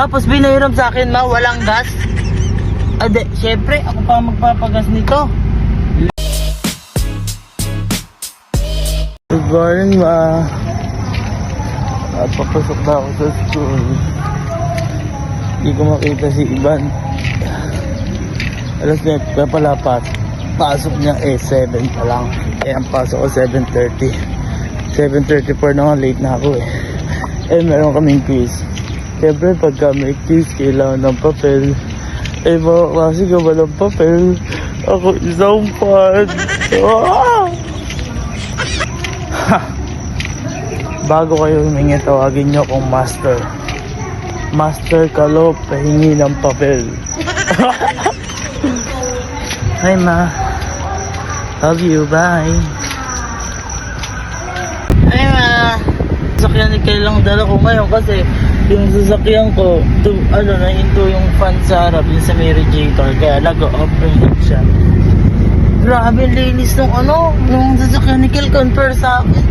Tapos binahiram sa akin, ma, walang gas. Ade, syempre, ako pa magpapagas nito. Good morning, ma. Papasok na ako sa school. Hindi ko makita si Ivan. Alas 9 pa pala pasok niya 7 pa lang. Eh, ang pasok ko 7:30. 7:34 na nga, late na ako eh. Eh, meron kaming quiz. Siyempre, pagka may quiz, kailangan ng papel. Eh, mga klase ka ba ng papel? Ako isang pan. Bago kayo humingi, tawagin nyo akong master. Master Kalop, pahingi ng papel. Hi, ma. Love you, bye. Hi, ma. Sasakyan ni Kay lang dala ko ngayon kasi yung sasakyan ko, nahinto yung fan sa harap, yung sa may radiator, kaya nag-overheat siya. Grabe, linis nung sasakyan ni Kay, compare sa akin.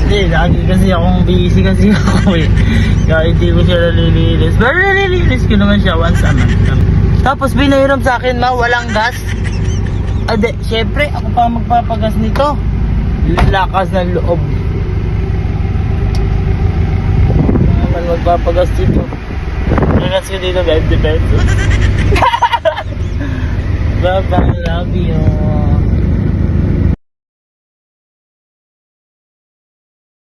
Hindi, lagi kasi akong busy kasi ako eh. Kaya hindi ko siya nalilinis. Pero nalilinis ko naman siya once a month. Tapos binahiram sa akin, ma, walang gas. Ade, syempre, ako pa magpapagas nito. Lakas ng loob. Naman magpapagas dito. Lakas ko dito, 20 pesos. Bye-bye, love you.